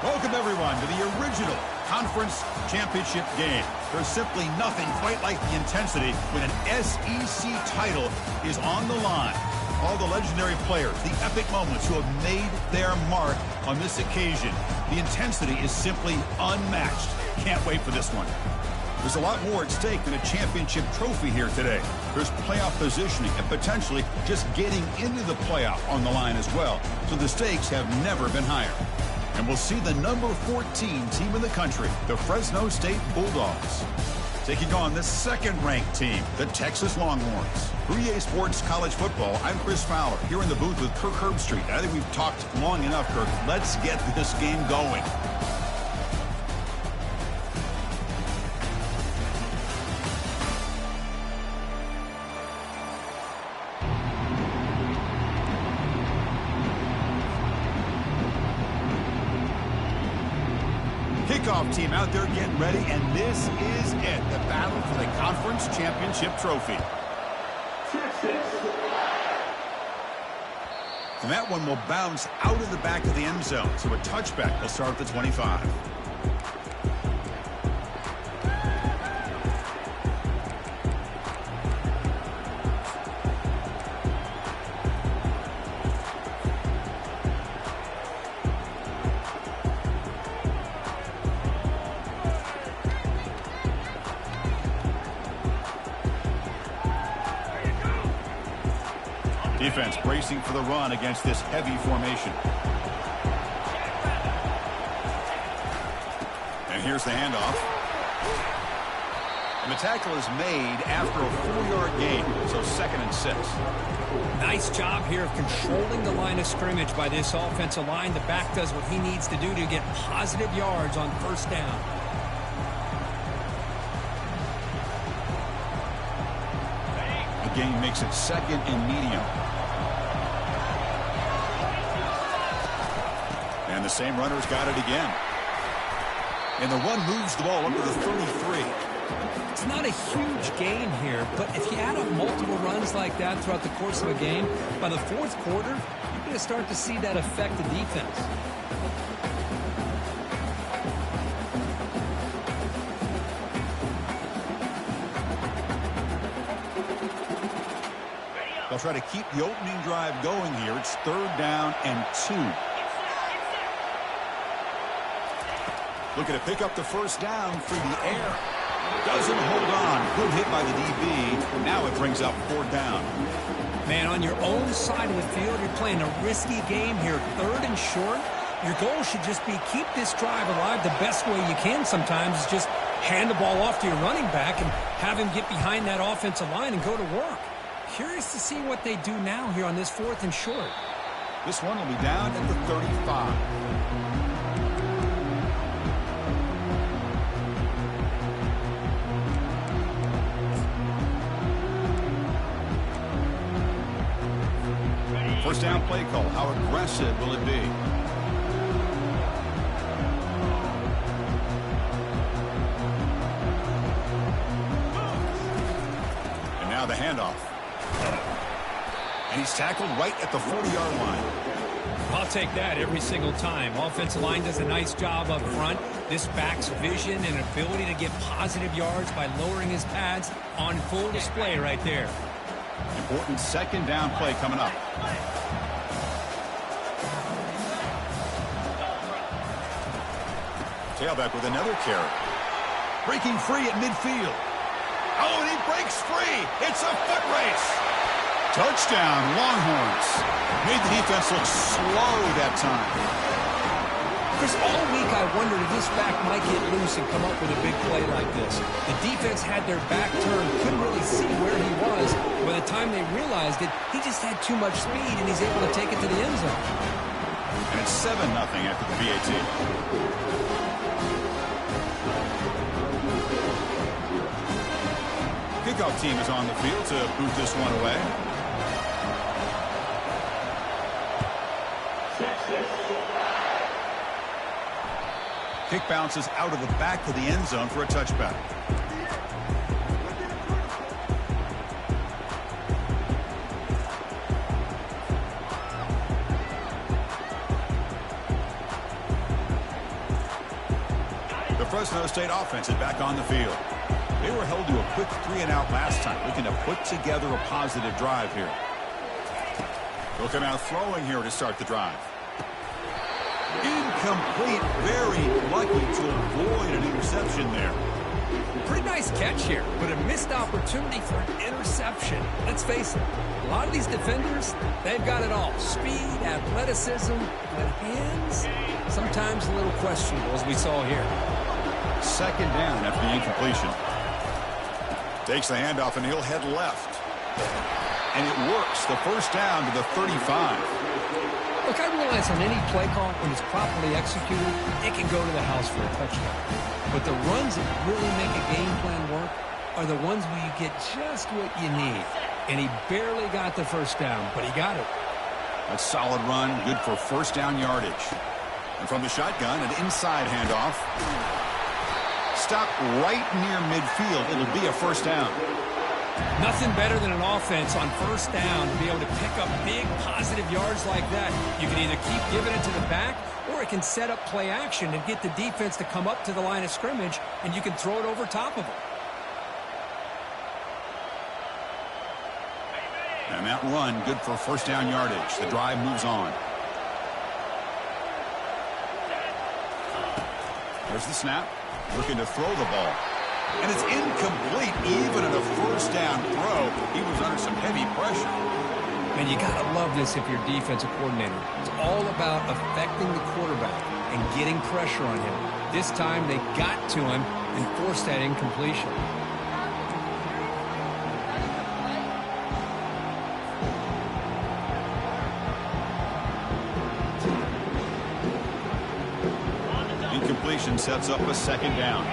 Welcome, everyone, to the original conference championship game. There's simply nothing quite like the intensity when an SEC title is on the line. All the legendary players, the epic moments who have made their mark on this occasion. The intensity is simply unmatched. Can't wait for this one. There's a lot more at stake than a championship trophy here today. There's playoff positioning and potentially just getting into the playoff on the line as well. So the stakes have never been higher. And we'll see the number 14 team in the country, the Fresno State Bulldogs, taking on the second-ranked team, the Texas Longhorns. For EA Sports College Football, I'm Chris Fowler, here in the booth with Kirk Herbstreit. I think we've talked long enough, Kirk. Let's get this game going. Kickoff team out there getting ready, and this is it, the battle for the conference championship trophy. And that one will bounce out of the back of the end zone, so a touchback will start at the 25. Defense bracing for the run against this heavy formation. And here's the handoff. And the tackle is made after a 4-yard gain, so 2nd and 6. Nice job here of controlling the line of scrimmage by this offensive line. The back does what he needs to do to get positive yards on first down. The gain makes it 2nd and medium. And the same runner's got it again. And the run moves the ball up to the 33. It's not a huge gain here, but if you add up multiple runs like that throughout the course of a game, by the 4th quarter, you're going to start to see that affect the defense. They'll try to keep the opening drive going here. It's 3rd down and 2. Looking to pick up the first down through the air. Doesn't hold on. Good hit by the DB. Now it brings up 4th down. Man, on your own side of the field, you're playing a risky game here. 3rd and short. Your goal should just be keep this drive alive the best way you can sometimes is just hand the ball off to your running back and have him get behind that offensive line and go to work. Curious to see what they do now here on this 4th and short. This one will be down at the 35. First down play call. How aggressive will it be? And now the handoff. And he's tackled right at the 40-yard line. I'll take that every single time. Offensive line does a nice job up front. This back's vision and ability to get positive yards by lowering his pads on full display right there. Important 2nd down play coming up. Tailback with another carry. Breaking free at midfield. Oh, and he breaks free. It's a foot race. Touchdown, Longhorns. Made the defense look slow that time. Chris, all week I wondered if this back might get loose and come up with a big play like this. The defense had their back turned, couldn't really see where he was. By the time they realized it, he just had too much speed, and he's able to take it to the end zone. And it's 7-0 after the PAT. Kickoff team is on the field to boot this one away. Kick bounces out of the back of the end zone for a touchback. The Fresno State offense is back on the field. They were held to a quick 3-and-out last time, looking to put together a positive drive here. They'll come out throwing here to start the drive. Incomplete. Very lucky to avoid an interception there. Pretty nice catch here, but a missed opportunity for an interception. Let's face it, a lot of these defenders, they've got it all. Speed, athleticism, but hands, sometimes a little questionable, as we saw here. Second down after the incompletion. Takes the handoff, and he'll head left. And it works. The first down to the 35. Look, I realize on any play call, when it's properly executed, it can go to the house for a touchdown. But the runs that really make a game plan work are the ones where you get just what you need. And he barely got the first down, but he got it. A solid run, good for first down yardage. And from the shotgun, an inside handoff. Stop right near midfield. It'll be a first down. Nothing better than an offense on first down to be able to pick up big positive yards like that. You can either keep giving it to the back, or it can set up play action and get the defense to come up to the line of scrimmage, and you can throw it over top of them. And that run, good for first down yardage. The drive moves on. There's the snap. Looking to throw the ball. And it's incomplete. Even in a first down throw, he was under some heavy pressure. And you got to love this if you're defensive coordinator. It's all about affecting the quarterback and getting pressure on him. This time they got to him and forced that incompletion. Incompletion sets up a second down.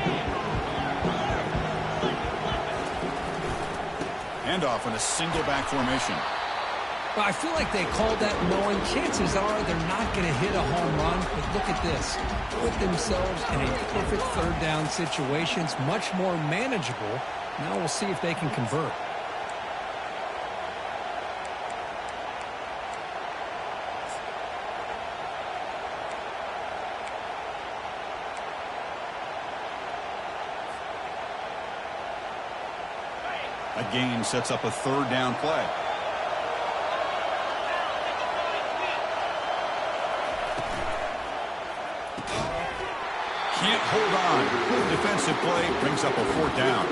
Handoff in a single back formation. Well, I feel like they called that knowing chances are they're not going to hit a home run. But look at this. Put themselves in a perfect third down situation. It's much more manageable. Now we'll see if they can convert. A gain sets up a third down play. Can't hold on. Good defensive play brings up a fourth down.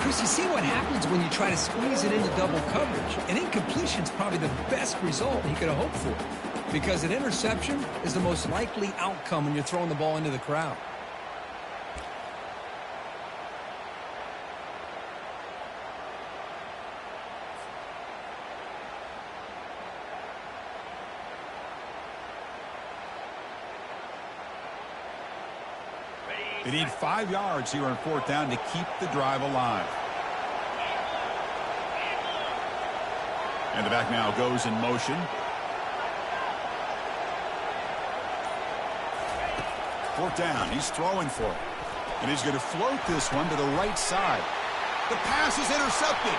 Chris, you see what happens when you try to squeeze it into double coverage. An incompletion is probably the best result he could have hoped for, because an interception is the most likely outcome when you're throwing the ball into the crowd. They need 5 yards here on fourth down to keep the drive alive. And the back now goes in motion. Fourth down. He's throwing for it. And he's going to float this one to the right side. The pass is intercepted.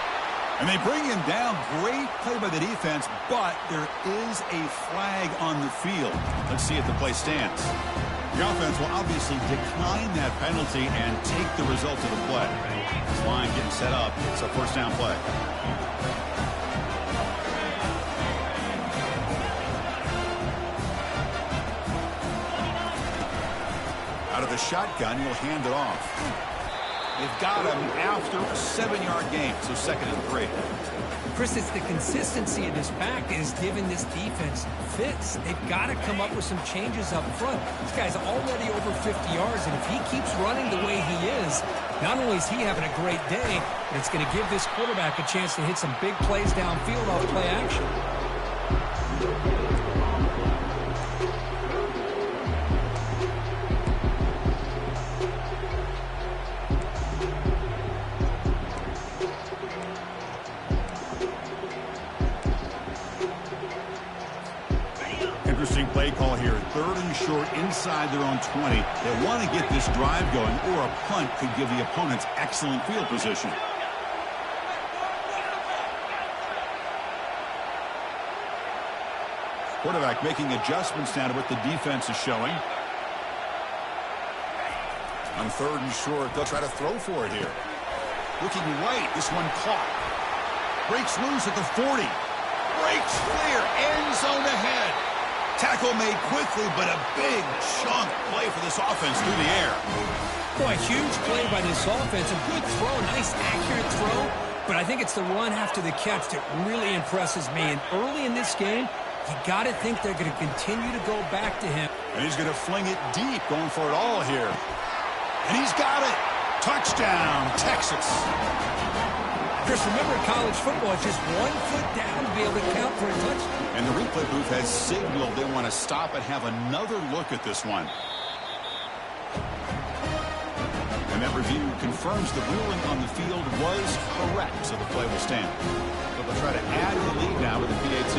And they bring him down. Great play by the defense, but there is a flag on the field. Let's see if the play stands. The offense will obviously decline that penalty and take the result of the play. This line getting set up. It's a first down play. Out of the shotgun, he'll hand it off. They've got him after a 7-yard gain, so 2nd and 3. Chris, it's the consistency of this back that is giving this defense fits. They've got to come up with some changes up front. This guy's already over 50 yards, and if he keeps running the way he is, not only is he having a great day, but it's going to give this quarterback a chance to hit some big plays downfield off play action. Interesting play call here. 3rd and short inside their own 20. They want to get this drive going, or a punt could give the opponents excellent field position. Quarterback making adjustments now to what the defense is showing. On 3rd and short, they'll try to throw for it here. Looking right, this one caught. Breaks loose at the 40. Breaks clear, end zone ahead. Tackle made quickly, but a big chunk play for this offense through the air. Boy, huge play by this offense. A good throw, nice accurate throw. But I think it's the run after the catch that really impresses me. And early in this game, you got to think they're going to continue to go back to him. And he's going to fling it deep, going for it all here. And he's got it. Touchdown, Texas. Chris, remember college football, it's just 1 foot down to be able to count for a touchdown. And the replay booth has signaled they want to stop and have another look at this one. And that review confirms the ruling on the field was correct, so the play will stand. But they'll try to add to the lead now with the PAT.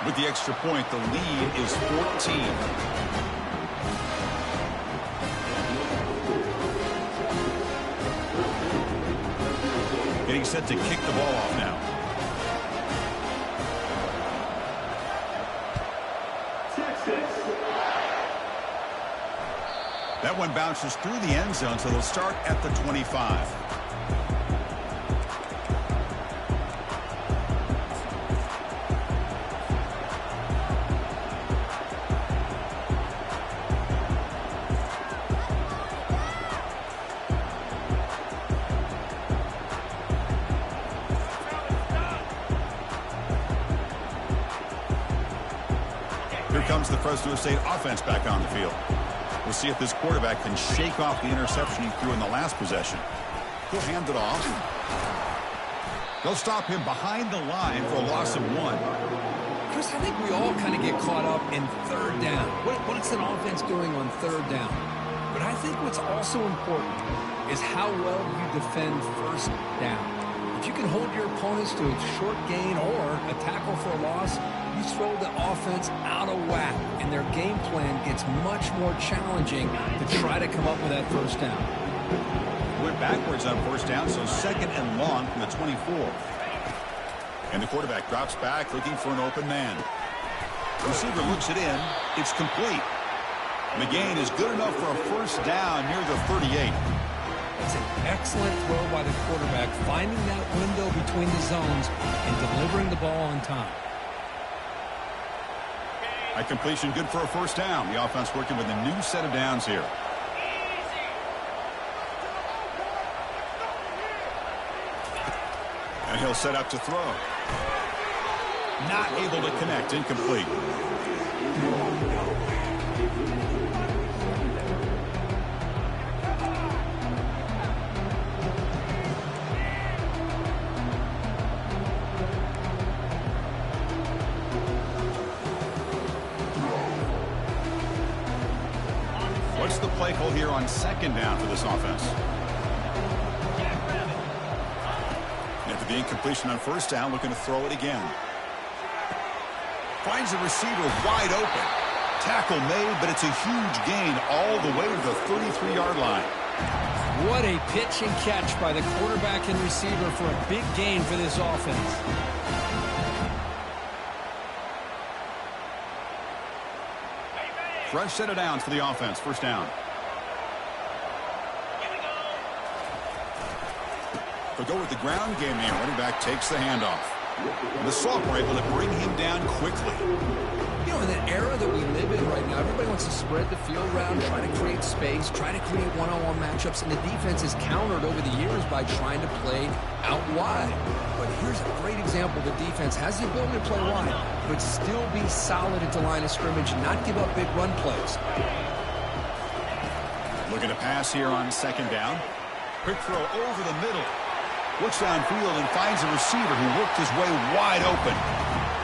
With the extra point, the lead is 14. Getting set to kick the ball off now. That one bounces through the end zone, so they'll start at the 25. Here comes the Fresno State offense back on the field. We'll see if this quarterback can shake off the interception he threw in the last possession. He'll hand it off. They'll stop him behind the line for a loss of 1. Chris, I think we all kind of get caught up in 3rd down. What's an offense doing on 3rd down? But I think what's also important is how well you defend 1st down. If you can hold your opponents to a short gain or a tackle for a loss, you throw the offense out of whack, and their game plan gets much more challenging to try to come up with that 1st down. Went backwards on 1st down, so 2nd and long from the 24. And the quarterback drops back looking for an open man. Receiver looks it in. It's complete. McGain is good enough for a 1st down near the 38. It's an excellent throw by the quarterback, finding that window between the zones and delivering the ball on time. That completion good for a 1st down. The offense working with a new set of downs here. And he'll set up to throw. Not able to connect. Incomplete. What's the play call here on 2nd down for this offense? After the incompletion on 1st down, looking to throw it again. Finds a receiver wide open. Tackle made, but it's a huge gain all the way to the 33-yard line. What a pitch and catch by the quarterback and receiver for a big gain for this offense. Fresh set of downs for the offense. 1st down. They'll go with the ground game here. Running back takes the handoff. And the Saints were able to bring him down quickly. You know, in the era that we live in right now, everybody wants to spread the field around, try to create space, try to create one-on-one matchups, and the defense is countered over the years by trying to play out wide. But here's a great example. The defense has the ability to play wide, but still be solid at the line of scrimmage and not give up big run plays. Looking to pass here on 2nd down. Quick throw over the middle. Looks downfield and finds a receiver who worked his way wide open.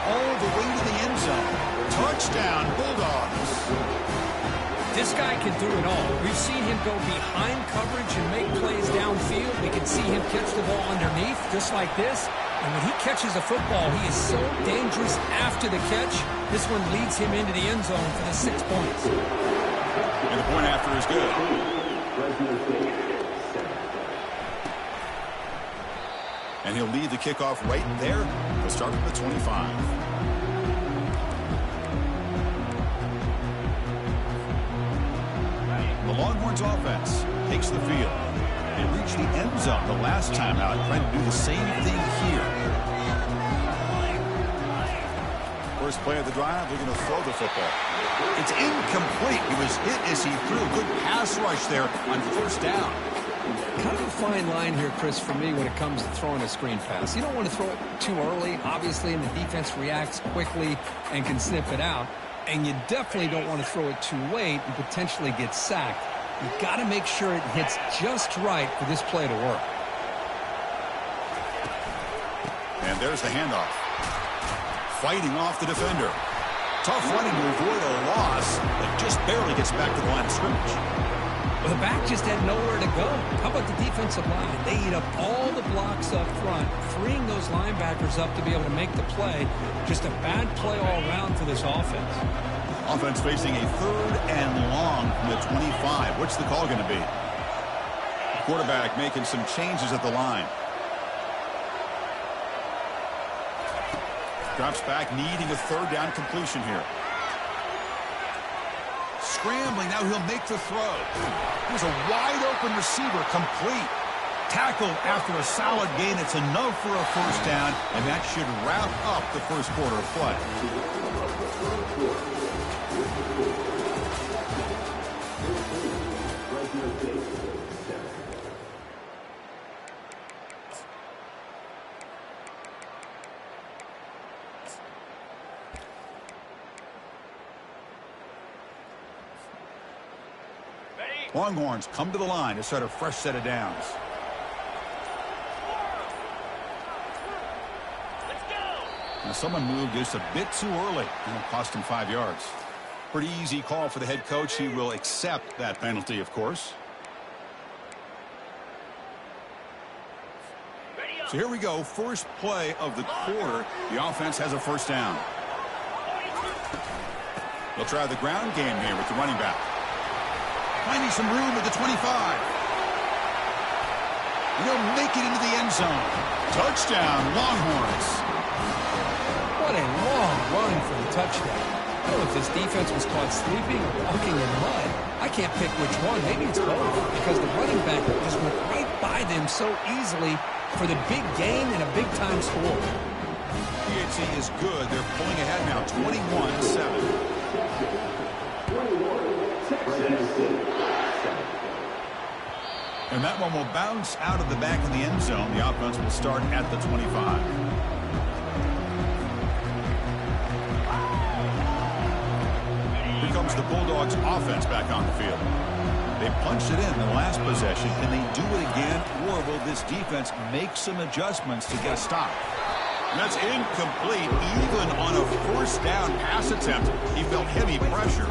All the way to the end zone. Touchdown, Bulldogs. This guy can do it all. We've seen him go behind coverage and make plays downfield. We can see him catch the ball underneath, just like this. And when he catches a football, he is so dangerous after the catch. This one leads him into the end zone for the 6 points. And the point after is good. And he'll lead the kickoff right there. He'll start at the 25. The Longhorns offense takes the field. They reached the end zone the last time out, trying to do the same thing here. First play of the drive, they're going to throw the football. It's incomplete. He was hit as he threw. Good pass rush there on first down. Kind of a fine line here, Chris, for me when it comes to throwing a screen pass. You don't want to throw it too early, obviously, and the defense reacts quickly and can snip it out. And you definitely don't want to throw it too late and potentially get sacked. You've got to make sure it hits just right for this play to work. And there's the handoff. Fighting off the defender. Tough running to avoid a loss, but just barely gets back to the line of scrimmage. Well, the back just had nowhere to go. How about the defensive line? They eat up all the blocks up front, freeing those linebackers up to be able to make the play. Just a bad play all around for this offense. Offense facing a 3rd and long from the 25. What's the call going to be? Quarterback making some changes at the line. Drops back, needing a 3rd down completion here. Scrambling, now he'll make the throw. Here's a wide-open receiver, complete. Tackled after a solid gain. It's enough for a first down, and that should wrap up the first quarter of play. Longhorns come to the line to start a fresh set of downs. Now someone moved just a bit too early, and it cost him 5 yards. Pretty easy call for the head coach. He will accept that penalty, of course. So here we go. First play of the quarter. The offense has a first down. They'll try the ground game here with the running back. Finding some room at the 25. He'll make it into the end zone. Touchdown, Longhorns. What a long run for the touchdown. I don't know if this defense was caught sleeping or walking in mud. I can't pick which one. Maybe it's both, because the running back just went right by them so easily for the big gain and a big-time score. PHC is good. They're pulling ahead now, 21-7. And that one will bounce out of the back of the end zone. The offense will start at the 25. Here comes the Bulldogs offense back on the field. They punched it in the last possession. Can they do it again, or will this defense make some adjustments to get a stop? And that's incomplete. Even on a first down pass attempt, he felt heavy pressure.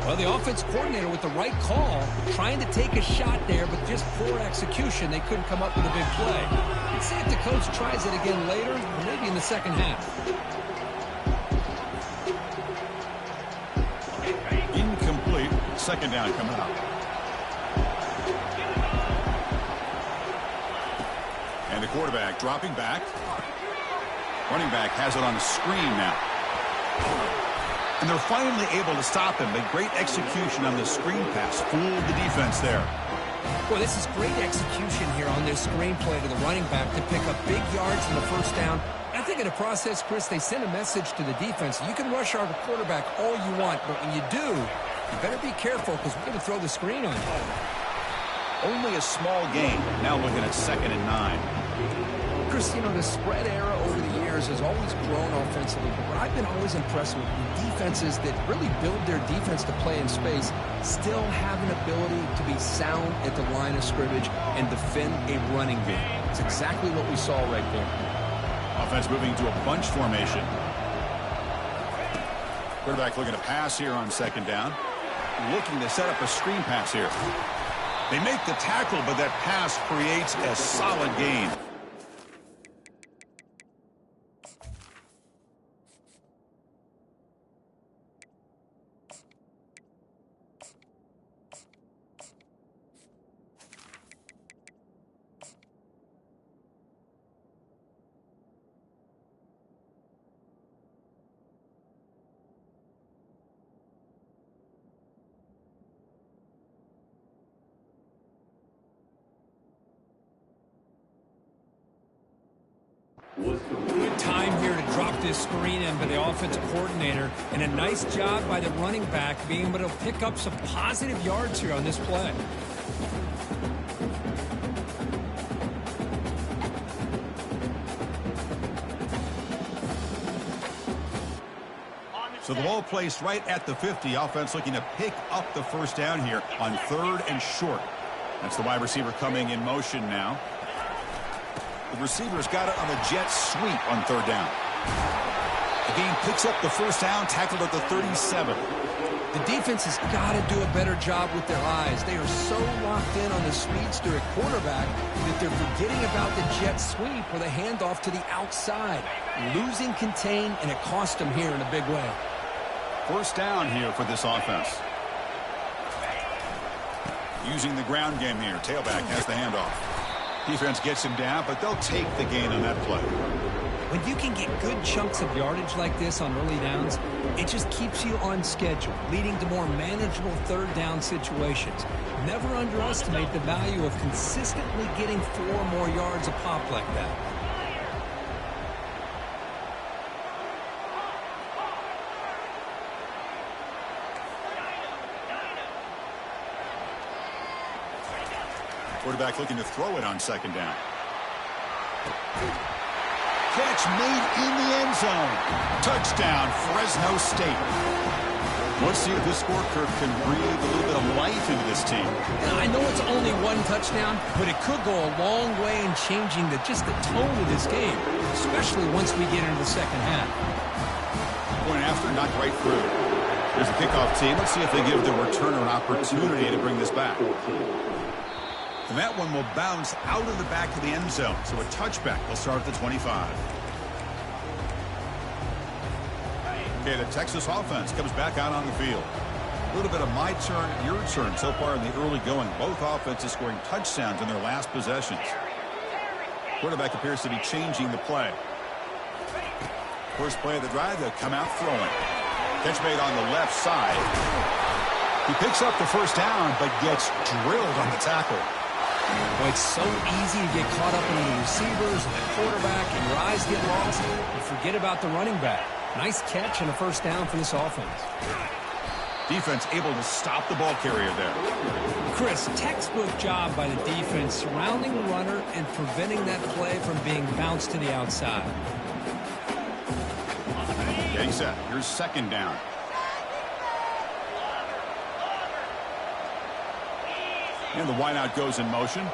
Well, the offense coordinator with the right call, trying to take a shot there, but just poor execution. They couldn't come up with a big play. Let's see if the coach tries it again later, or maybe in the second half. Incomplete. Second down coming up. And the quarterback dropping back. Running back has it on a screen now. And they're finally able to stop him. But great execution on the screen pass. Fooled the defense there. Boy, this is great execution here on this screen play to the running back to pick up big yards in the first down. I think in the process, Chris, they send a message to the defense. You can rush our quarterback all you want, but when you do, you better be careful because we're going to throw the screen on you. Only a small gain. Now looking at 2nd and 9. Chris, you know, the spread era over the years has always grown offensively, but what I've been always impressed with defenses that really build their defense to play in space still have an ability to be sound at the line of scrimmage and defend a running game. It's exactly what we saw right there. Offense moving to a bunch formation. Quarterback looking to pass here on 2nd down. Looking to set up a screen pass here. They make the tackle, but that pass creates a solid gain. Good time here to drop this screen in by the offensive coordinator, and a nice job by the running back being able to pick up some positive yards here on this play. So the ball placed right at the 50. Offense looking to pick up the first down here on 3rd and short. That's the wide receiver coming in motion now. The receiver's got it on the jet sweep on 3rd down. The game picks up the first down, tackled at the 37. The defense has got to do a better job with their eyes. They are so locked in on the speedster at quarterback that they're forgetting about the jet sweep or the handoff to the outside. Losing contain, and it cost them here in a big way. First down here for this offense. Using the ground game here. Tailback has the handoff. Defense gets him down, but they'll take the gain on that play. When you can get good chunks of yardage like this on early downs, it just keeps you on schedule, leading to more manageable 3rd down situations. Never underestimate the value of consistently getting 4 more yards a pop like that. Quarterback looking to throw it on 2nd down. Catch made in the end zone. Touchdown, Fresno State. Let's see if this scorecard can breathe a little bit of life into this team. I know it's only 1 touchdown, but it could go a long way in changing just the tone of this game, especially once we get into the second half. Point after, not right through. There's the kickoff team. Let's see if they give the returner an opportunity to bring this back. And that one will bounce out of the back of the end zone. So a touchback will start at the 25. Okay, the Texas offense comes back out on the field. A little bit of my turn, your turn so far in the early going. Both offenses scoring touchdowns in their last possessions. Quarterback appears to be changing the play. First play of the drive, they'll come out throwing. Catch made on the left side. He picks up the first down, but gets drilled on the tackle. Well, it's so easy to get caught up in the receivers and the quarterback, and your eyes get lost. You forget about the running back. Nice catch and a first down for this offense. Defense able to stop the ball carrier there. Chris, textbook job by the defense surrounding the runner and preventing that play from being bounced to the outside. Getting set. Here's 2nd down. And the wideout goes in motion.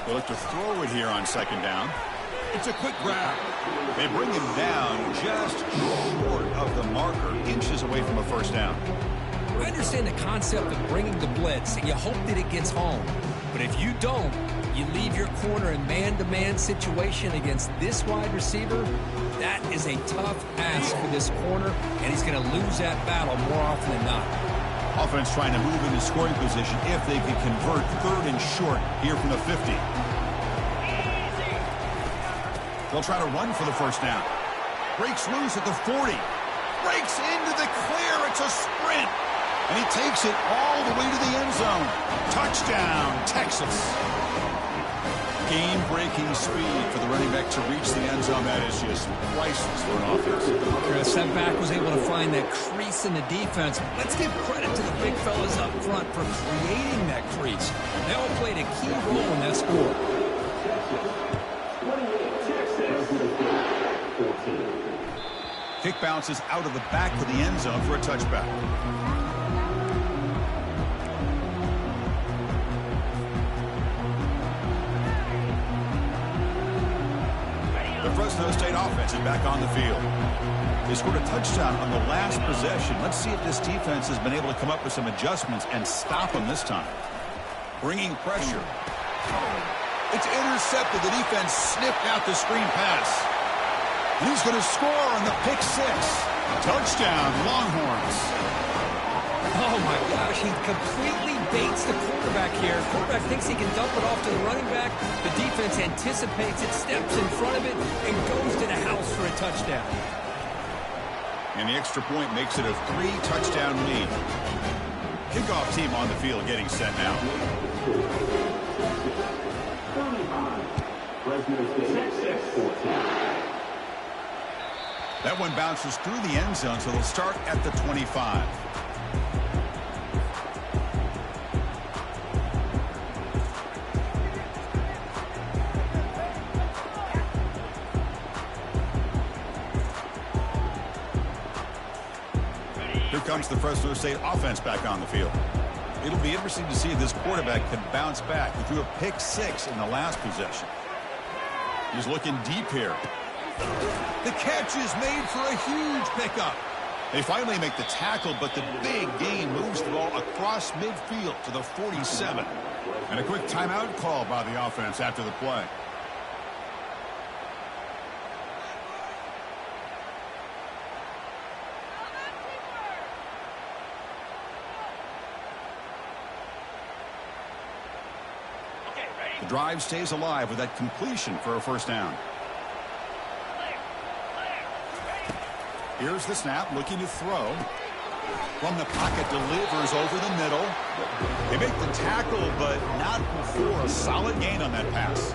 They look to throw it here on 2nd down. It's a quick grab. They bring him down just short of the marker, inches away from a first down. I understand the concept of bringing the blitz, and you hope that it gets home. But if you don't, you leave your corner in man-to-man situation against this wide receiver. That is a tough ask for this corner, and he's going to lose that battle more often than not. Offense trying to move into scoring position if they can convert 3rd and short here from the 50. They'll try to run for the first down. Breaks loose at the 40. Breaks into the clear. It's a sprint. And he takes it all the way to the end zone. Touchdown, Texas. Game-breaking speed for the running back to reach the end zone. That is just priceless for an offense. Chris, that back was able to find that crease in the defense. Let's give credit to the big fellas up front for creating that crease. They all played a key role in that score. Kick bounces out of the back of the end zone for a touchback. The Fresno State offense is back on the field. They scored a touchdown on the last possession. Let's see if this defense has been able to come up with some adjustments and stop them this time. Bringing pressure. It's intercepted. The defense sniffed out the screen pass. And he's going to score on the pick 6. Touchdown, Longhorns. Oh, my gosh. He completely baits the quarterback here. Quarterback thinks he can dump it off to the running back. The defense anticipates it, steps in front of it, and goes to the house for a touchdown. And the extra point makes it a 3-touchdown lead. Kickoff team on the field getting set now. That one bounces through the end zone, so they'll start at the 25. Here comes the Fresno State offense back on the field. It'll be interesting to see if this quarterback can bounce back. He threw a pick 6 in the last possession. He's looking deep here. The catch is made for a huge pickup. They finally make the tackle, but the big gain moves the ball across midfield to the 47. And a quick timeout call by the offense after the play. The drive stays alive with that completion for a first down. Here's the snap, looking to throw. From the pocket, delivers over the middle. They make the tackle, but not before a solid gain on that pass.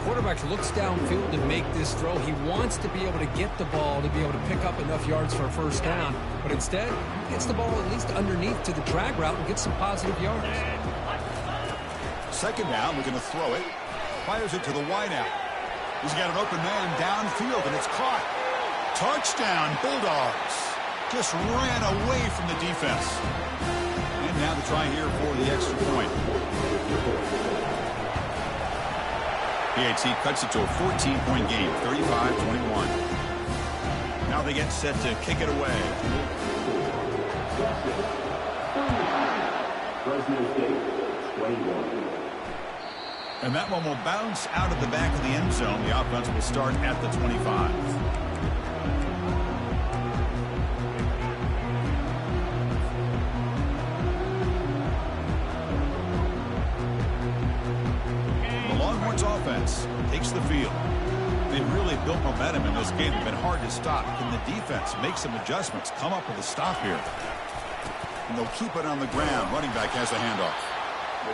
Quarterback looks downfield to make this throw. He wants to be able to get the ball to be able to pick up enough yards for a first down. But instead, he gets the ball at least underneath to the drag route and gets some positive yards. Second down, looking to throw it. Fires it to the wideout. He's got an open man downfield, and it's caught. Touchdown, Bulldogs. Just ran away from the defense. And now to try here for the extra point. PAT cuts it to a 14-point game, 35-21. Now they get set to kick it away. And that one will bounce out of the back of the end zone. The offense will start at the 25. Offense takes the field. They've really built momentum in this game. It's been hard to stop. Can the defense make some adjustments, come up with a stop here? And they'll keep it on the ground. Running back has a handoff.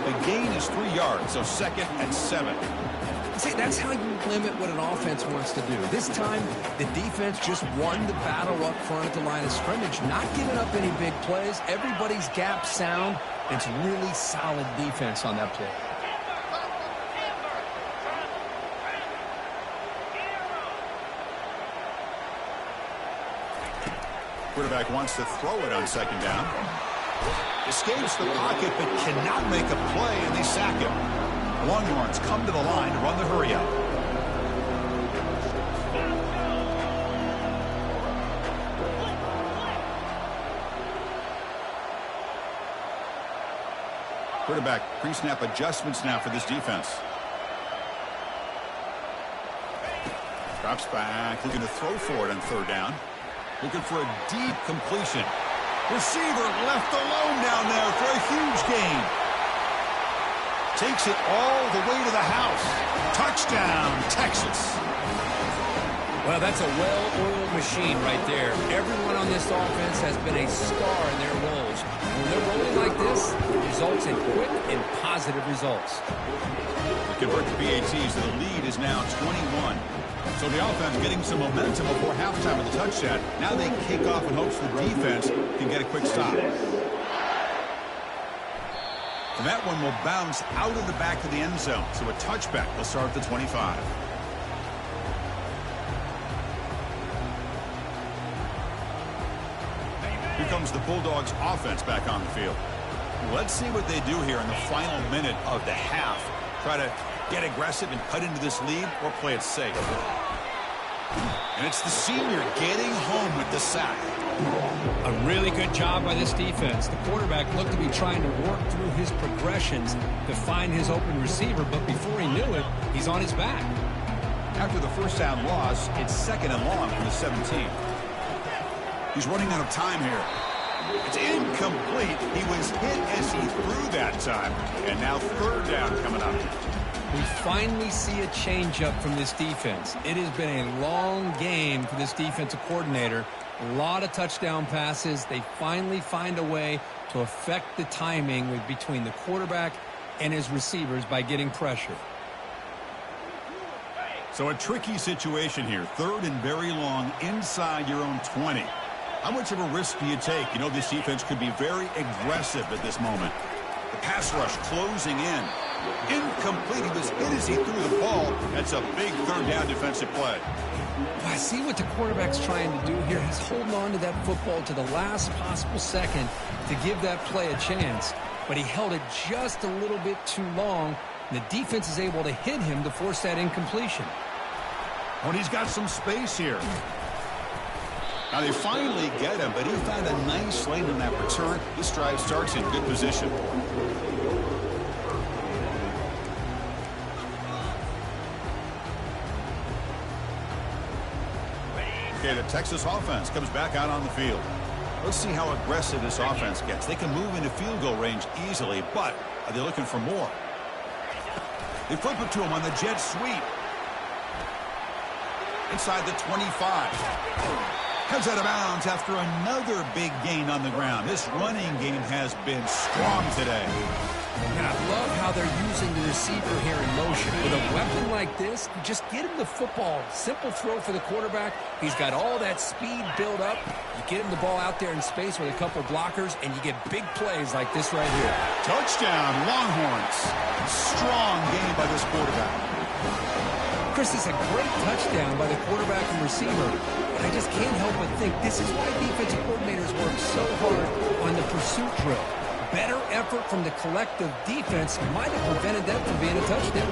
The gain is 3 yards, so second and 7. See, that's how you limit what an offense wants to do. This time, the defense just won the battle up front at the line of scrimmage, not giving up any big plays. Everybody's gap sound. It's really solid defense on that play. Quarterback wants to throw it on second down. Escapes the pocket, but cannot make a play, and they sack him. Longhorns come to the line to run the hurry-up. Quarterback pre-snap adjustments now for this defense. Drops back, looking to throw for it on third down. Looking for a deep completion. Receiver left alone down there for a huge gain. Takes it all the way to the house. Touchdown, Texas. Well, that's a well-oiled machine right there. Everyone on this offense has been a star in their roles. When they're rolling like this, it results in quick and positive results. They convert the PATs, so the lead is now 21. So the offense getting some momentum before halftime of the touchdown. Now they kick off in hopes the defense can get a quick stop. And that one will bounce out of the back of the end zone. So a touchback will start at the 25. Here comes the Bulldogs offense back on the field. Let's see what they do here in the final minute of the half. Try to get aggressive and cut into this lead, or play it safe. And it's the senior getting home with the sack. A really good job by this defense. The quarterback looked to be trying to work through his progressions to find his open receiver, but before he knew it, he's on his back. After the first down loss, it's second and long from the 17. He's running out of time here. It's incomplete. He was hit as he threw that time. And now third down coming up. We finally see a changeup from this defense. It has been a long game for this defensive coordinator. A lot of touchdown passes. They finally find a way to affect the timing between the quarterback and his receivers by getting pressure. So a tricky situation here. Third and very long inside your own 20. How much of a risk do you take? You know, this defense could be very aggressive at this moment. The pass rush closing in. Incomplete. He was hit as he threw the ball. That's a big third down defensive play. Well, I see what the quarterback's trying to do here. He's holding on to that football to the last possible second to give that play a chance. But he held it just a little bit too long, and the defense is able to hit him to force that incompletion. Well, he's got some space here. Now they finally get him, but he found a nice lane in that return. This drive starts in good position. Okay, the Texas offense comes back out on the field. Let's see how aggressive this offense gets. They can move into field goal range easily, but are they looking for more? They flip it to him on the jet sweep. Inside the 25. Comes out of bounds after another big gain on the ground. This running game has been strong today. And I love how they're using the receiver here in motion. With a weapon like this, you just get him the football. Simple throw for the quarterback. He's got all that speed built up. You get him the ball out there in space with a couple of blockers, and you get big plays like this right here. Touchdown, Longhorns. Strong game by this quarterback. Chris, it's a great touchdown by the quarterback and receiver. And I just can't help but think this is why defensive coordinators work so hard on the pursuit drill. Better effort from the collective defense might have prevented them from being a touchdown.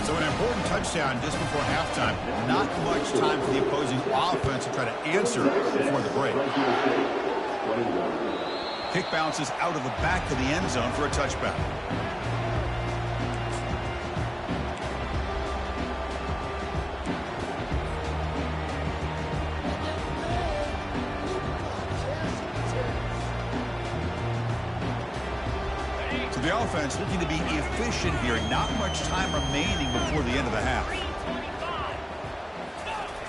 So an important touchdown just before halftime. Not much time for the opposing offense to try to answer before the break. Kick bounces out of the back of the end zone for a touchback. The offense looking to be efficient here. Not much time remaining before the end of the half.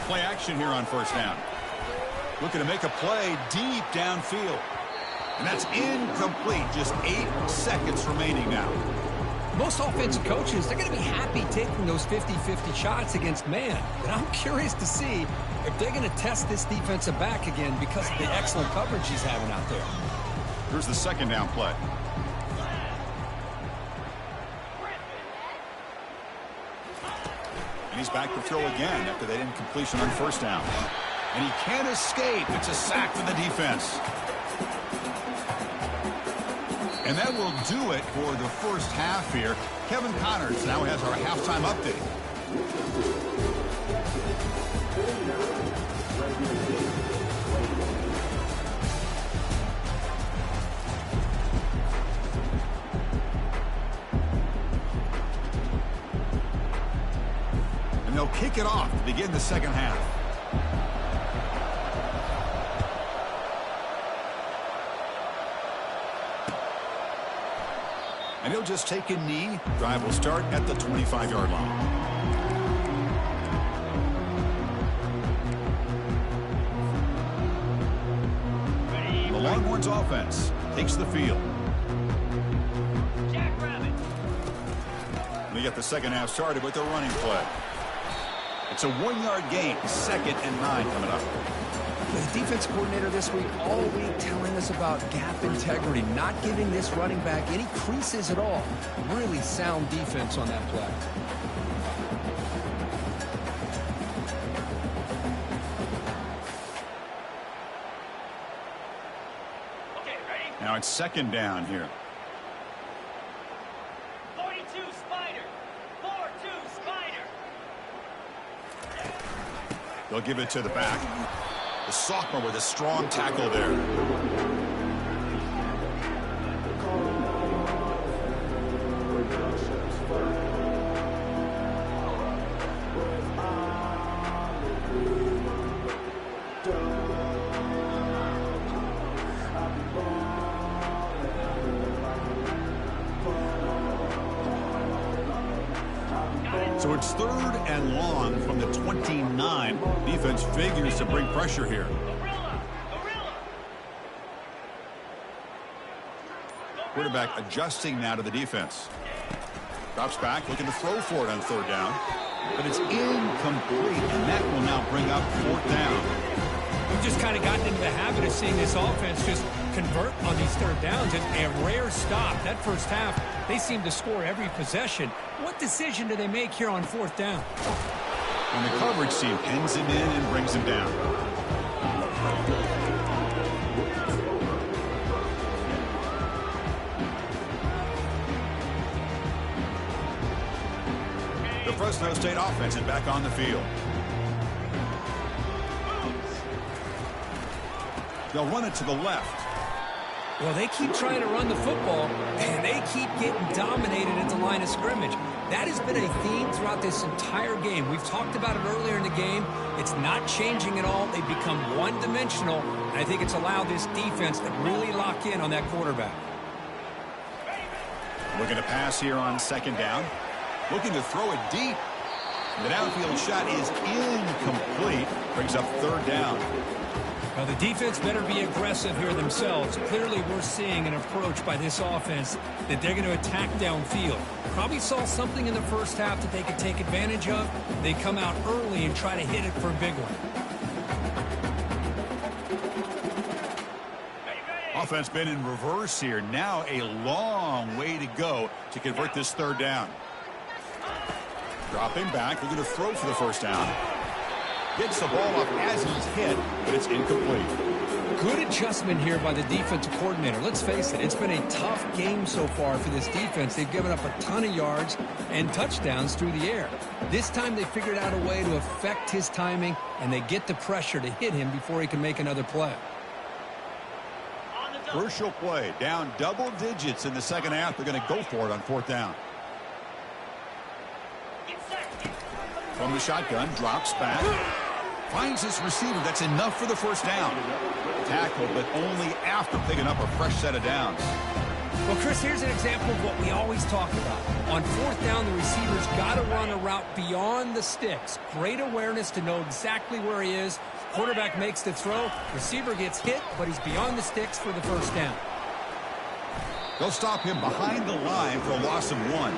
Play action here on first down. Looking to make a play deep downfield. And that's incomplete. Just 8 seconds remaining now. Most offensive coaches, they're going to be happy taking those 50-50 shots against man. But I'm curious to see if they're going to test this defensive back again because of the excellent coverage he's having out there. Here's the second down play. And he's back to throw again after that incompletion on first down. And he can't escape. It's a sack for the defense. And that will do it for the first half here. Kevin Connors now has our halftime update. And they'll kick it off to begin the second half. And he'll just take a knee. Drive will start at the 25-yard line. The Longhorns offense takes the field. We get the second half started with a running play. It's a 1-yard gain, 2nd and 9 coming up. The defense coordinator this week all week telling us about gap integrity, not giving this running back any creases at all. Really sound defense on that play. Okay, ready? Now it's second down here. 42 Spider. 4-2 Spider. They'll give it to the back. The sophomore with a strong tackle there. So it's 3rd and long from the 29. Defense figures to bring pressure here. Quarterback adjusting now to the defense. Drops back, looking to throw for it on 3rd down. But it's incomplete, and that will now bring up 4th down. We've just kind of gotten into the habit of seeing this offense just convert on these 3rd downs. It's a rare stop. That first half, they seem to score every possession. What decision do they make here on 4th down? And the coverage team pins him in and brings him down. The Fresno State offense is back on the field. They'll run it to the left. Well, they keep trying to run the football, and they keep getting dominated at the line of scrimmage. That has been a theme throughout this entire game. We've talked about it earlier in the game. It's not changing at all. They've become one-dimensional, and I think it's allowed this defense to really lock in on that quarterback. Looking to pass here on 2nd down. Looking to throw it deep. The downfield shot is incomplete. Brings up 3rd down. Well, the defense better be aggressive here themselves. Clearly, we're seeing an approach by this offense that they're going to attack downfield. Probably saw something in the first half that they could take advantage of. They come out early and try to hit it for a big one. Offense been in reverse here. Now a long way to go to convert this 3rd down. Dropping back, looking to throw for the 1st down. Gets the ball up as he's hit, but it's incomplete. Good adjustment here by the defensive coordinator. Let's face it, it's been a tough game so far for this defense. They've given up a ton of yards and touchdowns through the air. This time they figured out a way to affect his timing, and they get the pressure to hit him before he can make another play. Crucial play. Down double digits in the 2nd half. They're going to go for it on 4th down. From the shotgun, drops back. Finds his receiver. That's enough for the 1st down. Tackle, but only after picking up a fresh set of downs. Well, Chris, here's an example of what we always talk about. On 4th down, the receiver's got to run a route beyond the sticks. Great awareness to know exactly where he is. Quarterback makes the throw. Receiver gets hit, but he's beyond the sticks for the 1st down. They'll stop him behind the line for a loss of 1.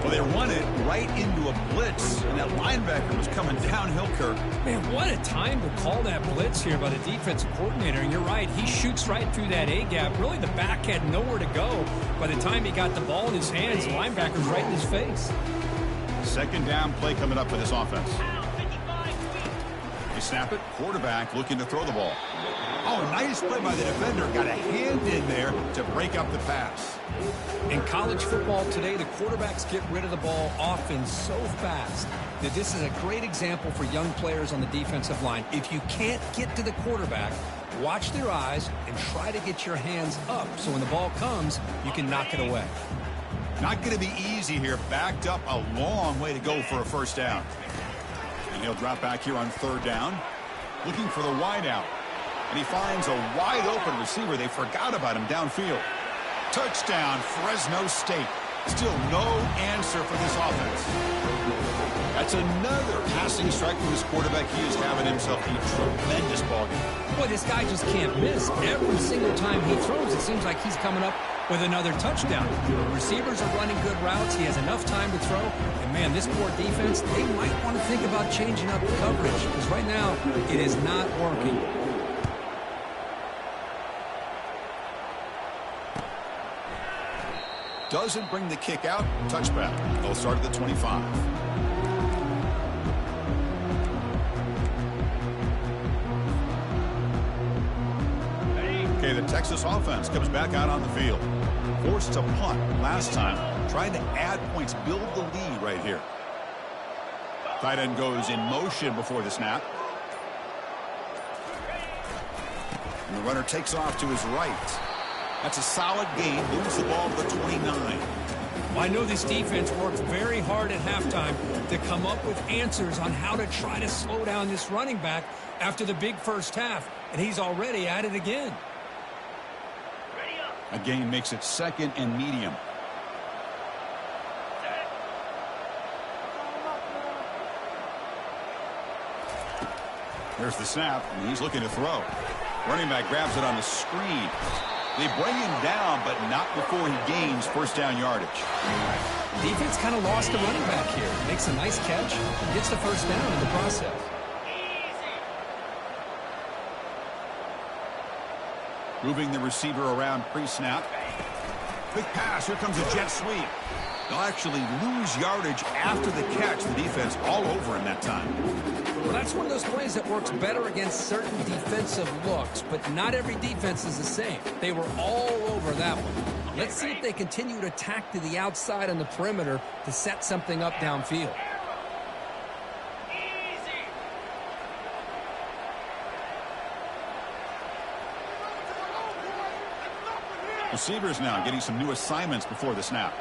Well, they run it right into a blitz, and that linebacker was coming downhill, Kirk. Man, what a time to call that blitz here by the defensive coordinator. And you're right, he shoots right through that A-gap. Really, the back had nowhere to go. By the time he got the ball in his hands, the linebacker's right in his face. 2nd down play coming up for this offense. They snap it. Quarterback looking to throw the ball. Oh, nice play by the defender. Got a hand in there to break up the pass. In college football today, the quarterbacks get rid of the ball often so fast that this is a great example for young players on the defensive line. If you can't get to the quarterback, watch their eyes and try to get your hands up so when the ball comes, you can knock it away. Not going to be easy here. Backed up a long way to go for a 1st down. And he'll drop back here on 3rd down. Looking for the wide out. And he finds a wide-open receiver. They forgot about him downfield. Touchdown, Fresno State. Still no answer for this offense. That's another passing strike from this quarterback. He is having himself a tremendous ballgame. Boy, this guy just can't miss. Every single time he throws, it seems like he's coming up with another touchdown. The receivers are running good routes. He has enough time to throw. And, man, this poor defense, they might want to think about changing up the coverage because right now it is not working. Doesn't bring the kick out. Touchback. They'll start at the 25. Okay, the Texas offense comes back out on the field. Forced to punt last time. Trying to add points, build the lead right here. Tight end goes in motion before the snap. And the runner takes off to his right. That's a solid gain. Moves the ball to the 29. Well, I know this defense worked very hard at halftime to come up with answers on how to try to slow down this running back after the big first half. And he's already at it again. A gain makes it 2nd and medium. There's the snap, and he's looking to throw. Running back grabs it on the screen. They bring him down, but not before he gains first down yardage. Defense kind of lost the running back here. Makes a nice catch and gets the first down in the process. Moving the receiver around pre-snap. Quick pass. Here comes a jet sweep. They'll actually lose yardage after the catch. The defense all over him that time. Well, that's one of those plays that works better against certain defensive looks, but not every defense is the same. They were all over that one. Let's see if they continue to attack to the outside on the perimeter to set something up downfield. Receivers now getting some new assignments before the snap.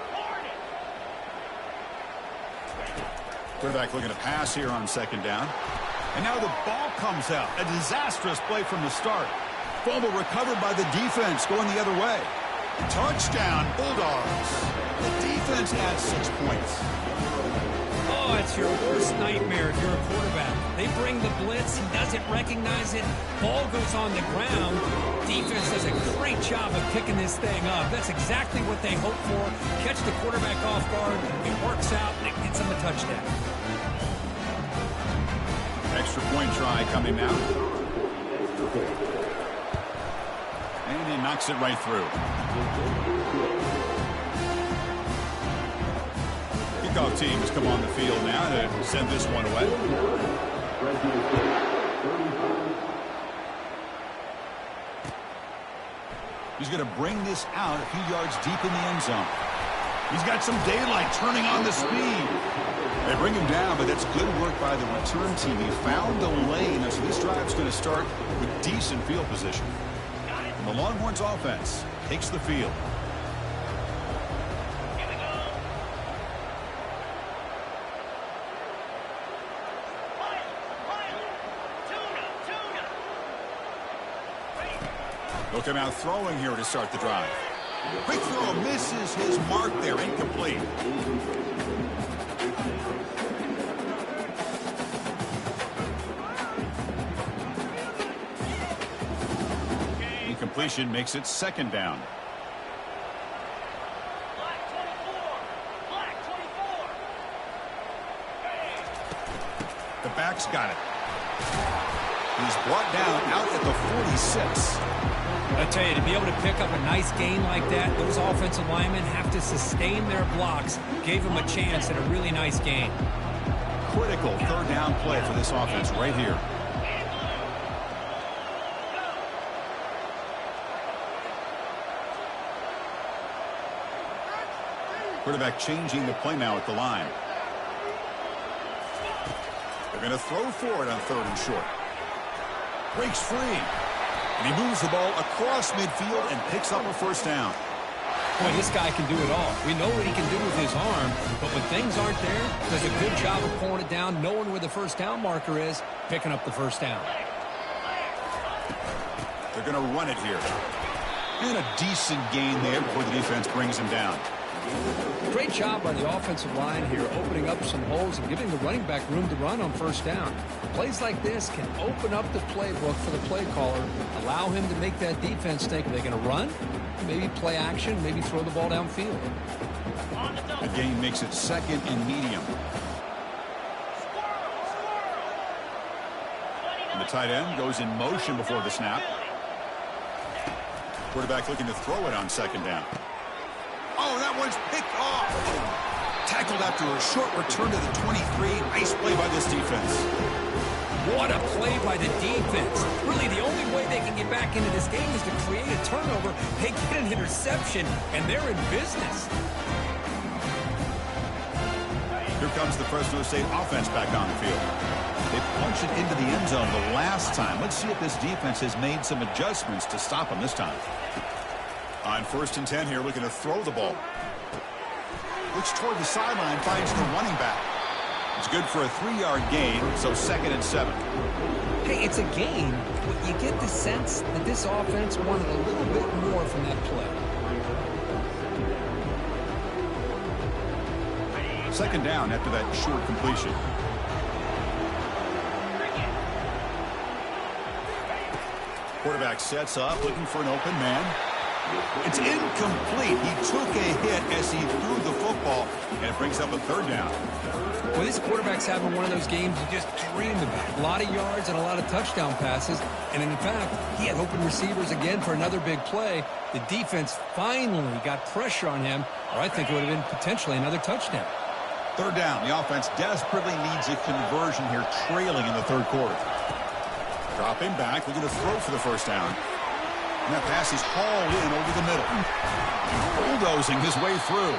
Quarterback looking to pass here on second down. And now the ball comes out. A disastrous play from the start. Fumble recovered by the defense going the other way. Touchdown, Bulldogs. The defense adds 6 points. Oh, it's your worst nightmare if you're a quarterback. They bring the blitz. He doesn't recognize it. Ball goes on the ground. Defense does a great job of picking this thing up. That's exactly what they hope for. Catch the quarterback off guard. It works out, and it gets him a touchdown. Extra point try coming now. And he knocks it right through. Kickoff team has come on the field now to send this one away. He's going to bring this out a few yards deep in the end zone. He's got some daylight turning on the speed. They bring him down, but that's good work by the return team. He found the lane, so this drive's going to start with decent field position. And the Longhorns offense takes the field. They'll come out throwing here to start the drive. Quick throw misses his mark there, incomplete. Incompletion makes it second down. Black 24. Black 24. The back's got it. He's brought down out at the 46. I tell you, to be able to pick up a nice gain like that, those offensive linemen have to sustain their blocks. Gave him a chance at a really nice gain. Critical third down play for this offense right here. Quarterback changing the play now at the line. They're going to throw for it on third and short. Breaks free. And he moves the ball across midfield and picks up a first down. Boy, this guy can do it all. We know what he can do with his arm, but when things aren't there, does a good job of pulling it down, knowing where the first down marker is, picking up the first down. They're going to run it here. And a decent gain there before the defense brings him down. Great job by the offensive line here, opening up some holes and giving the running back room to run on first down. Plays like this can open up the playbook for the play caller, allow him to make that defense think, are they going to run? Maybe play action, maybe throw the ball downfield. The gain makes it second and medium. And the tight end goes in motion before the snap. Quarterback looking to throw it on second down. Oh, that one's picked off. Tackled after a short return to the 23. Nice play by this defense. What a play by the defense. Really, the only way they can get back into this game is to create a turnover. They get an interception, and they're in business. Here comes the Fresno State offense back on the field. They punched it into the end zone the last time. Let's see if this defense has made some adjustments to stop them this time. On first and 10 here, looking to throw the ball. Looks toward the sideline, finds the running back. It's good for a 3-yard gain, so second and 7. Hey, it's a gain, but you get the sense that this offense wanted a little bit more from that play. Second down after that short completion. Quarterback sets up, looking for an open man. It's incomplete. He took a hit as he threw the football, and it brings up a third down. Well, this quarterback's having one of those games you just dreamed about. A lot of yards and a lot of touchdown passes. And in fact, he had open receivers again for another big play. The defense finally got pressure on him, or I think it would have been potentially another touchdown. Third down. The offense desperately needs a conversion here, trailing in the third quarter. Dropping back, looking to throw for the first down. And that pass is hauled in over the middle. And bulldozing his way through.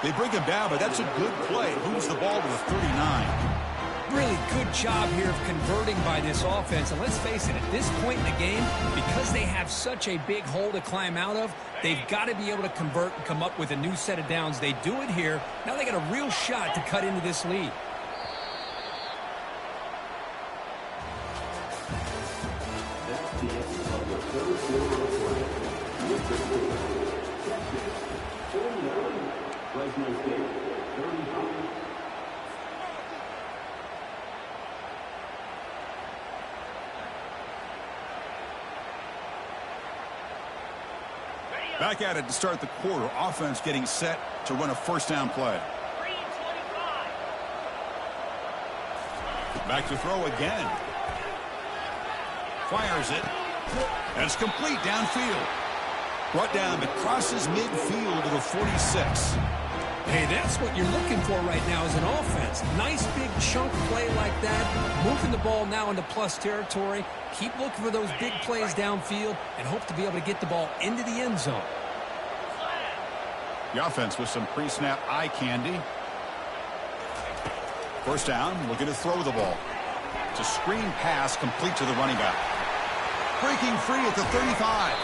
They bring him down, but that's a good play. Moves the ball to the 39. Really good job here of converting by this offense. And let's face it, at this point in the game, because they have such a big hole to climb out of, they've got to be able to convert and come up with a new set of downs. They do it here. Now they got a real shot to cut into this lead. Back at it to start the quarter. Offense getting set to run a first down play. Back to throw again. Fires it. And it's complete downfield. Brought down to crosses midfield to the 46. Hey, that's what you're looking for right now as an offense. Nice big chunk play like that. Moving the ball now into plus territory. Keep looking for those big plays downfield and hope to be able to get the ball into the end zone. The offense with some pre-snap eye candy. First down, looking to throw the ball. It's a screen pass complete to the running back. Breaking free at the 35.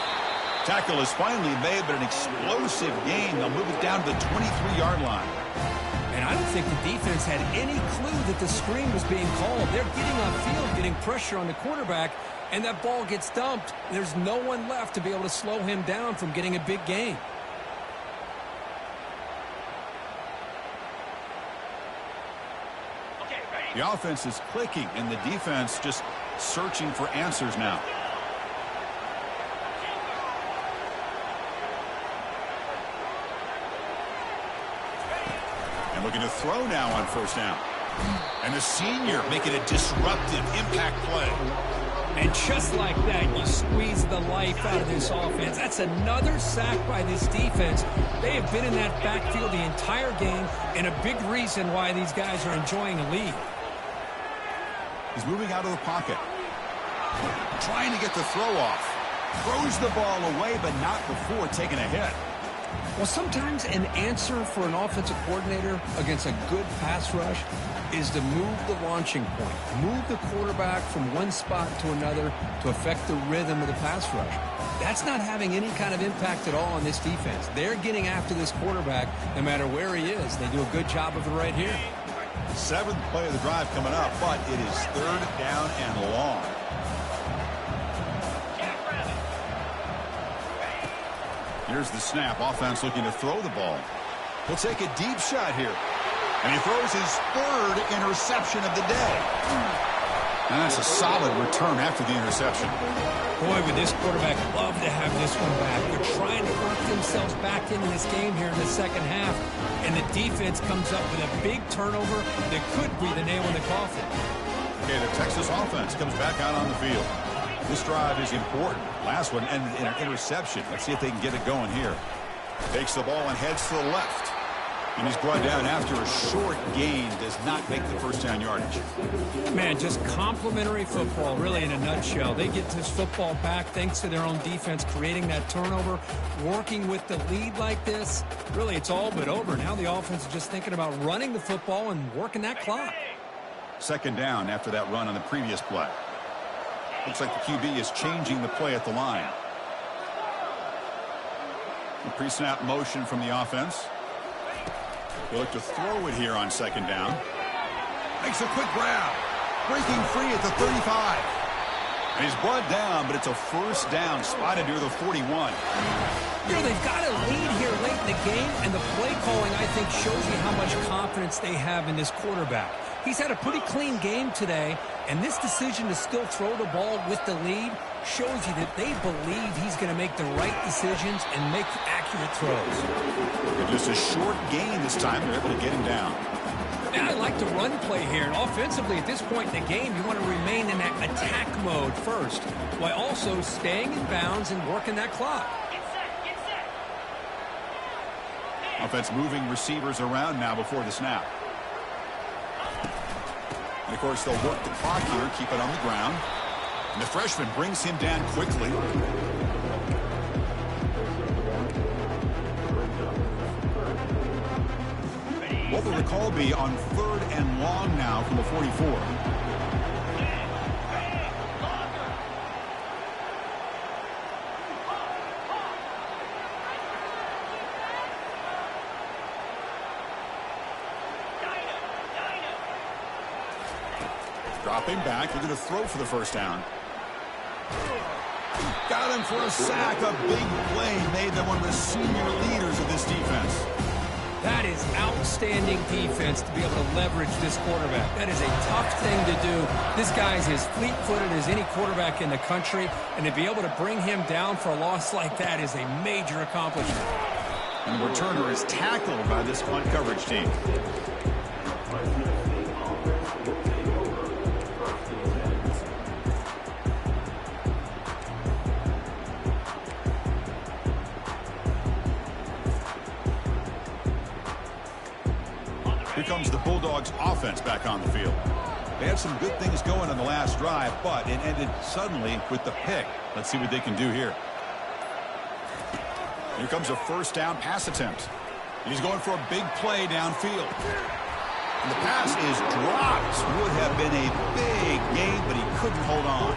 Tackle is finally made, but an explosive gain. They'll move it down to the 23-yard line. And I don't think the defense had any clue that the screen was being called. They're getting upfield, getting pressure on the quarterback, and that ball gets dumped. There's no one left to be able to slow him down from getting a big gain. The offense is clicking, and the defense just searching for answers now. And looking to throw now on first down. And the senior making a disruptive impact play. And just like that, you squeeze the life out of this offense. That's another sack by this defense. They have been in that backfield the entire game, and a big reason why these guys are enjoying a lead. He's moving out of the pocket. Trying to get the throw off. Throws the ball away, but not before taking a hit. Well, sometimes an answer for an offensive coordinator against a good pass rush is to move the launching point. Move the quarterback from one spot to another to affect the rhythm of the pass rush. That's not having any kind of impact at all on this defense. They're getting after this quarterback no matter where he is. They do a good job of it right here. Seventh play of the drive coming up, but it is third down and long. Here's the snap. Offense looking to throw the ball. He'll take a deep shot here. And he throws his third interception of the day. And that's a solid return after the interception. Boy, would this quarterback love to have this one back. They're trying to work themselves back into this game here in the second half. And the defense comes up with a big turnover that could be the nail in the coffin. Okay, the Texas offense comes back out on the field. This drive is important. Last one ended in an interception. Let's see if they can get it going here. Takes the ball and heads to the left. And he's brought down after a short gain. Does not make the first down yardage. Man, just complimentary football, really, in a nutshell. They get this football back thanks to their own defense, creating that turnover, working with the lead like this. Really, it's all but over. Now the offense is just thinking about running the football and working that clock. Second down after that run on the previous play. Looks like the QB is changing the play at the line. The pre-snap motion from the offense. They look to throw it here on second down. Makes a quick grab. Breaking free at the 35. And he's brought down, but it's a first down spotted near the 41. You know, they've got a lead here late in the game, and the play calling, I think, shows you how much confidence they have in this quarterback. He's had a pretty clean game today, and this decision to still throw the ball with the lead shows you that they believe he's going to make the right decisions and make accurate throws. And just a short gain this time. They're able to get him down. And I like the run play here. And offensively, at this point in the game, you want to remain in that attack mode first, while also staying in bounds and working that clock. Get set, get set. Offense moving receivers around now before the snap. And, of course, they'll work the clock here, keep it on the ground. And the freshman brings him down quickly. What will the call be on 3rd and long now from the 44? Dropping back, looking to throw for the first down. Got him for a sack. A big play made them one of the senior leaders of this defense. That is outstanding defense to be able to leverage this quarterback. That is a tough thing to do. This guy's as fleet-footed as any quarterback in the country, and to be able to bring him down for a loss like that is a major accomplishment. And the returner is tackled by this punt coverage team. Here comes the Bulldogs offense back on the field. They had some good things going on the last drive, but it ended suddenly with the pick. Let's see what they can do here. Here comes a first down pass attempt. He's going for a big play downfield. And the pass is dropped. Would have been a big gain, but he couldn't hold on.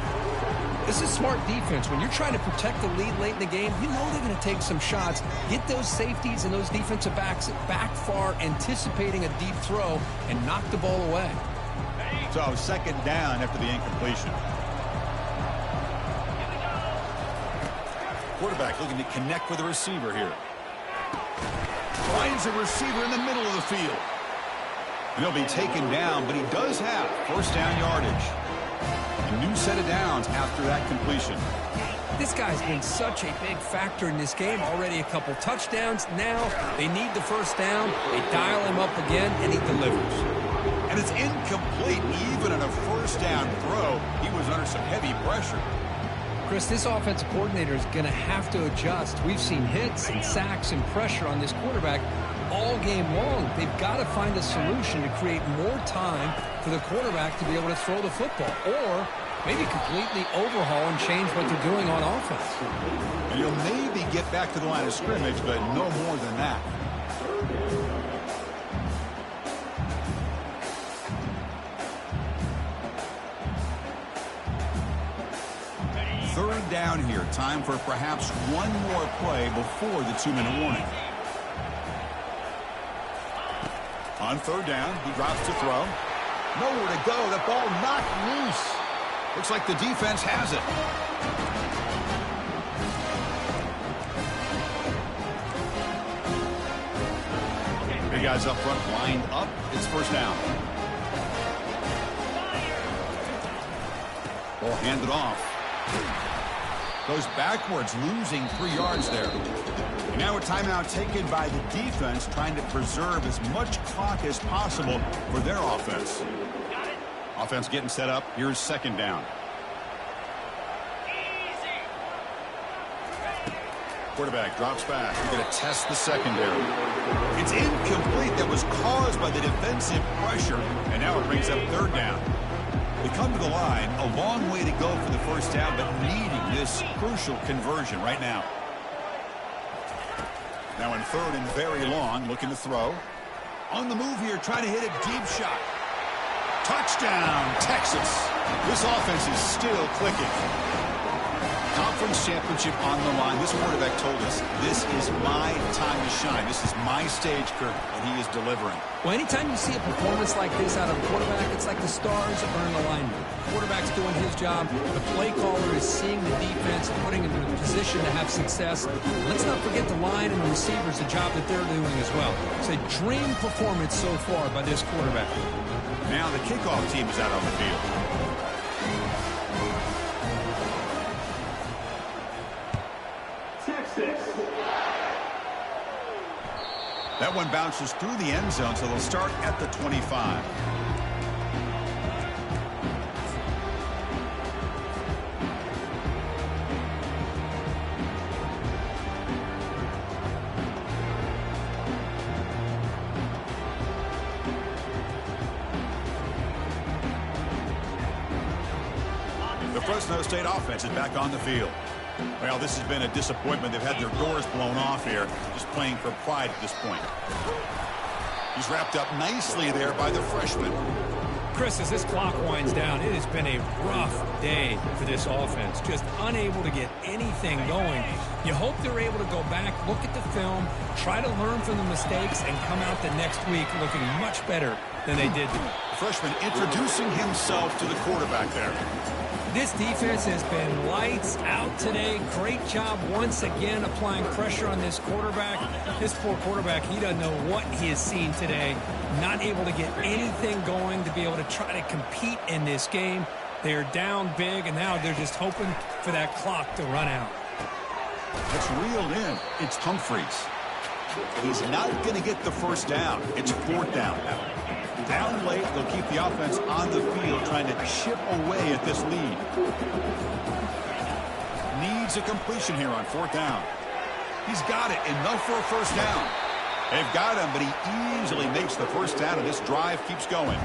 This is smart defense. When you're trying to protect the lead late in the game, you know they're going to take some shots, get those safeties and those defensive backs back far, anticipating a deep throw, and knock the ball away. So 2nd down after the incompletion. Quarterback looking to connect with a receiver here. Finds a receiver in the middle of the field. And he'll be taken down, but he does have first down yardage. A new set of downs after that completion. This guy's been such a big factor in this game. Already a couple touchdowns. Now they need the first down. They dial him up again, and he delivers. And it's incomplete. Even on a first down throw, he was under some heavy pressure. Chris, this offensive coordinator is going to have to adjust. We've seen hits and sacks and pressure on this quarterback all game long. They've got to find a solution to create more time for the quarterback to be able to throw the football, or maybe completely overhaul and change what they're doing on offense. And you'll maybe get back to the line of scrimmage, but no more than that. Third down here. Time for perhaps one more play before the 2-minute warning. On 3rd down, he drops to throw. Nowhere to go. The ball knocked loose. Looks like the defense has it. Big guys up front lined up. It's first down. Ball handed off. Goes backwards, losing 3 yards there. And now a timeout taken by the defense, trying to preserve as much clock as possible for their offense. Offense getting set up. Here's 2nd down. Quarterback drops back. We're going to test the secondary. It's incomplete. That was caused by the defensive pressure, and now it brings up 3rd down. They come to the line, a long way to go for the first down, but needing this crucial conversion right now. Now in 3rd and very long, looking to throw. On the move here, trying to hit a deep shot. Touchdown, Texas. This offense is still clicking. conference championship on the line. This quarterback told us, this is my time to shine. This is my stage, Kirk, and he is delivering. Well, anytime you see a performance like this out of a quarterback, it's like the stars are in alignment. The quarterback's doing his job. The play caller is seeing the defense, putting him in a position to have success. Let's not forget the line and the receivers, the job that they're doing as well. It's a dream performance so far by this quarterback. Now the kickoff team is out on the field. That one bounces through the end zone, so they'll start at the 25. The Fresno State offense is back on the field. Well, this has been a disappointment. They've had their doors blown off here, just playing for pride at this point. He's wrapped up nicely there by the freshman. Chris, as this clock winds down, it has been a rough day for this offense. Just unable to get anything going. You hope they're able to go back, look at the film, try to learn from the mistakes, and come out the next week looking much better than they did. The freshman introducing himself to the quarterback there. This defense has been lights out today. Great job once again applying pressure on this quarterback. This poor quarterback, he doesn't know what he has seen today. Not able to get anything going to be able to try to compete in this game. They're down big, and now they're just hoping for that clock to run out. That's reeled in. It's Humphreys. He's not going to get the first down. It's fourth down now. Down late, they'll keep the offense on the field trying to chip away at this lead. Needs a completion here on fourth down. He's got it. Enough for a first down. They've got him, but he easily makes the first down, and this drive keeps going.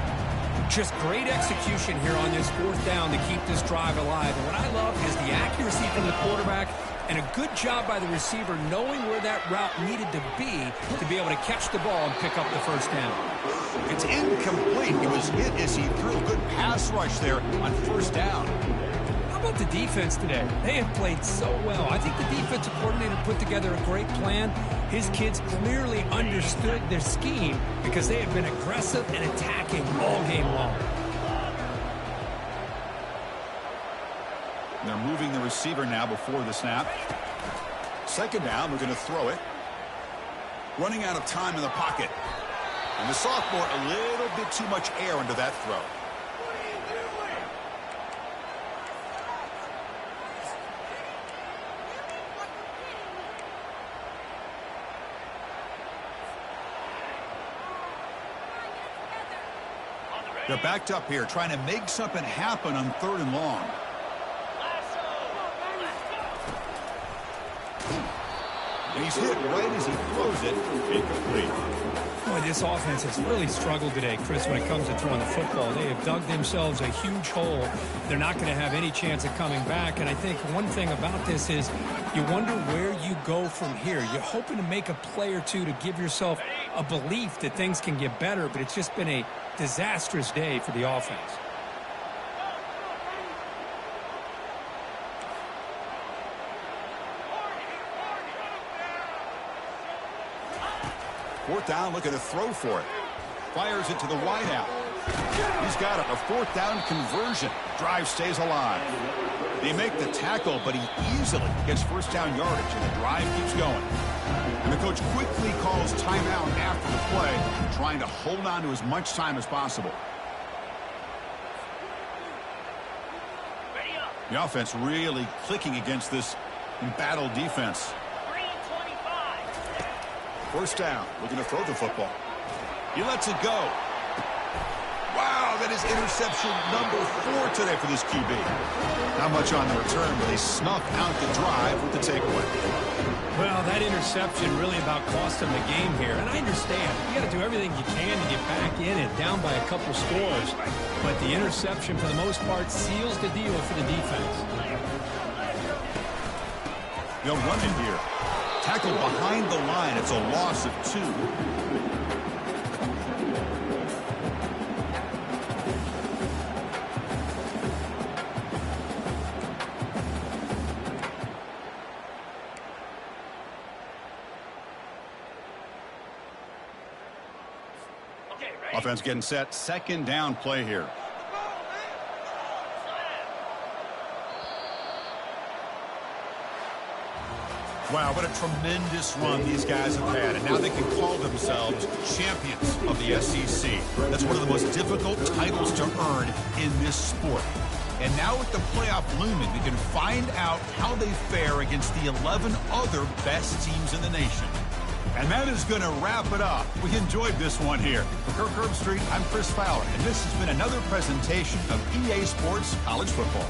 Just great execution here on this fourth down to keep this drive alive. And what I love is the accuracy from the quarterback and a good job by the receiver knowing where that route needed to be able to catch the ball and pick up the first down. It's incomplete. He was hit as he threw a good pass rush there on first down. How about the defense today? They have played so well. I think the defensive coordinator put together a great plan. His kids clearly understood their scheme because they have been aggressive and attacking all game long. They're moving the receiver now before the snap. Second down, we're going to throw it. Running out of time in the pocket. And the sophomore, a little bit too much air under that throw. They're backed up here, trying to make something happen on third and long. And he's hit right as he throws it. Incomplete. Boy, this offense has really struggled today, Chris, when it comes to throwing the football. They have dug themselves a huge hole. They're not going to have any chance of coming back. And I think one thing about this is you wonder where you go from here. You're hoping to make a play or two to give yourself a belief that things can get better, but it's just been a disastrous day for the offense. Fourth down, looking to throw for it. Fires it to the wideout. He's got it. A fourth down conversion. Drive stays alive. They make the tackle, but he easily gets first down yardage, and the drive keeps going. And the coach quickly calls timeout after the play, trying to hold on to as much time as possible. The offense really clicking against this embattled defense. First down, looking to throw the football. He lets it go. Wow, that is interception number 4 today for this QB. Not much on the return, but they snuck out the drive with the takeaway. Well, that interception really about cost them the game here. And I understand. You got to do everything you can to get back in and down by a couple scores. But the interception, for the most part, seals the deal for the defense. They'll run it here. Tackled behind the line. It's a loss of 2. Okay, ready? Offense getting set. Second down play here. Wow, what a tremendous run these guys have had. And now they can call themselves champions of the SEC. That's one of the most difficult titles to earn in this sport. And now with the playoff looming, we can find out how they fare against the 11 other best teams in the nation. And that is going to wrap it up. We enjoyed this one here. For Kirk Herbstreit, I'm Chris Fowler, and this has been another presentation of EA Sports College Football.